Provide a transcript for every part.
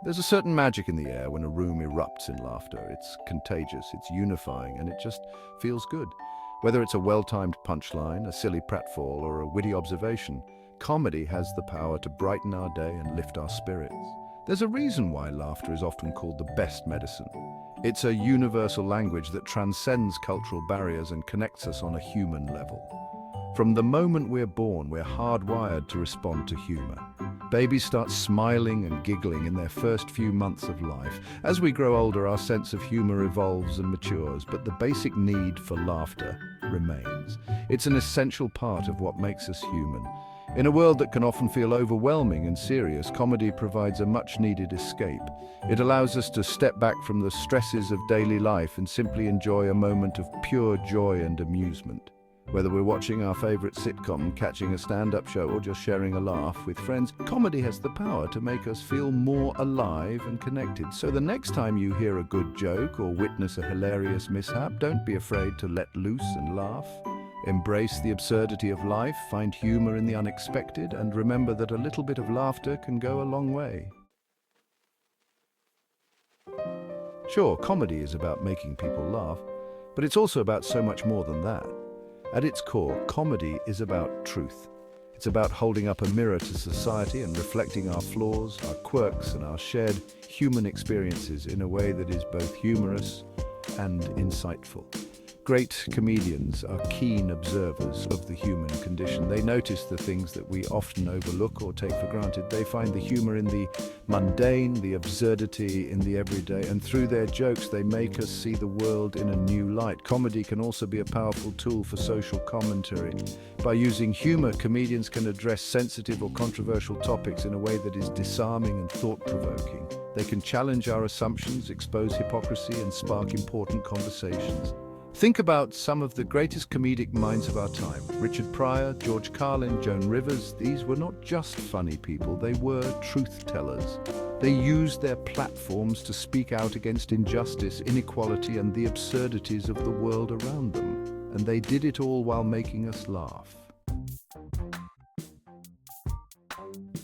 There's a certain magic in the air when a room erupts in laughter. It's contagious, it's unifying, and it just feels good. Whether it's a well-timed punchline, a silly pratfall, or a witty observation, comedy has the power to brighten our day and lift our spirits. There's a reason why laughter is often called the best medicine. It's a universal language that transcends cultural barriers and connects us on a human level. From the moment we're born, we're hardwired to respond to humor. Babies start smiling and giggling in their first few months of life. As we grow older, our sense of humor evolves and matures, but the basic need for laughter remains. It's an essential part of what makes us human. In a world that can often feel overwhelming and serious, comedy provides a much-needed escape. It allows us to step back from the stresses of daily life and simply enjoy a moment of pure joy and amusement. Whether we're watching our favorite sitcom, catching a stand-up show, or just sharing a laugh with friends, comedy has the power to make us feel more alive and connected. So the next time you hear a good joke or witness a hilarious mishap, don't be afraid to let loose and laugh. Embrace the absurdity of life, find humor in the unexpected, and remember that a little bit of laughter can go a long way. Sure, comedy is about making people laugh, but it's also about so much more than that. At its core, comedy is about truth. It's about holding up a mirror to society and reflecting our flaws, our quirks, and our shared human experiences in a way that is both humorous and insightful. Great comedians are keen observers of the human condition. They notice the things that we often overlook or take for granted. They find the humor in the mundane, the absurdity in the everyday, and through their jokes they make us see the world in a new light. Comedy can also be a powerful tool for social commentary. By using humor, comedians can address sensitive or controversial topics in a way that is disarming and thought-provoking. They can challenge our assumptions, expose hypocrisy, and spark important conversations. Think about some of the greatest comedic minds of our time. Richard Pryor, George Carlin, Joan Rivers. These were not just funny people, they were truth-tellers. They used their platforms to speak out against injustice, inequality, and the absurdities of the world around them. And they did it all while making us laugh.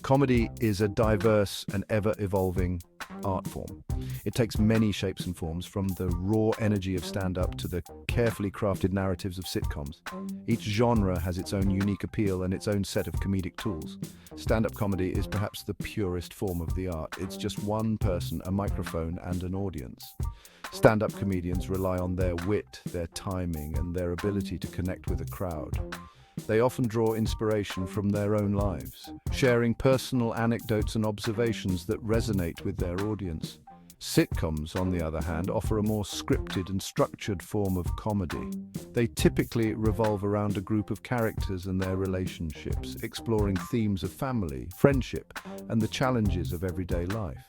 Comedy is a diverse and ever-evolving art form. It takes many shapes and forms, from the raw energy of stand-up to the carefully crafted narratives of sitcoms. Each genre has its own unique appeal and its own set of comedic tools. Stand-up comedy is perhaps the purest form of the art. It's just one person, a microphone, and an audience. Stand-up comedians rely on their wit, their timing, and their ability to connect with a crowd. They often draw inspiration from their own lives, sharing personal anecdotes and observations that resonate with their audience. Sitcoms, on the other hand, offer a more scripted and structured form of comedy. They typically revolve around a group of characters and their relationships, exploring themes of family, friendship, and the challenges of everyday life.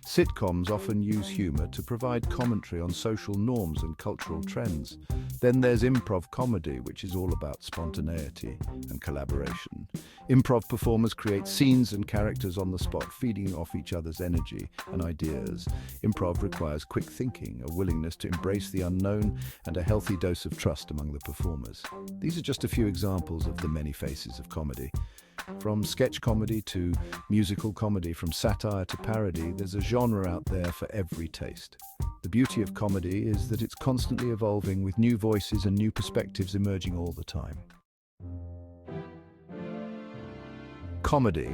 Sitcoms often use humor to provide commentary on social norms and cultural trends. Then there's improv comedy, which is all about spontaneity and collaboration. Improv performers create scenes and characters on the spot, feeding off each other's energy and ideas. Improv requires quick thinking, a willingness to embrace the unknown, and a healthy dose of trust among the performers. These are just a few examples of the many faces of comedy. From sketch comedy to musical comedy, from satire to parody, there's a genre out there for every taste. The beauty of comedy is that it's constantly evolving, with new voices and new perspectives emerging all the time. Comedy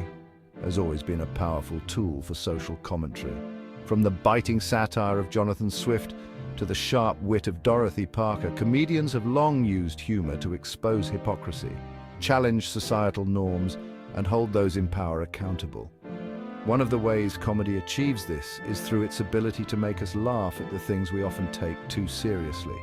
has always been a powerful tool for social commentary. From the biting satire of Jonathan Swift to the sharp wit of Dorothy Parker, comedians have long used humor to expose hypocrisy, challenge societal norms, and hold those in power accountable. One of the ways comedy achieves this is through its ability to make us laugh at the things we often take too seriously.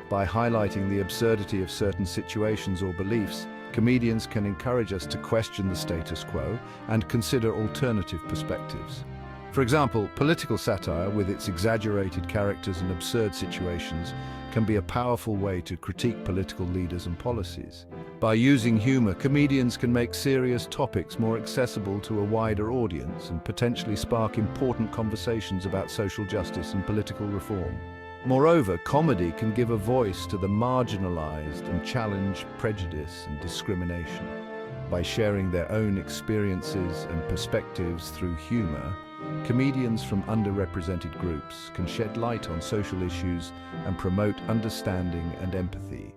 By highlighting the absurdity of certain situations or beliefs, comedians can encourage us to question the status quo and consider alternative perspectives. For example, political satire, with its exaggerated characters and absurd situations, can be a powerful way to critique political leaders and policies. By using humor, comedians can make serious topics more accessible to a wider audience and potentially spark important conversations about social justice and political reform. Moreover, comedy can give a voice to the marginalized and challenge prejudice and discrimination. By sharing their own experiences and perspectives through humor, comedians from underrepresented groups can shed light on social issues and promote understanding and empathy.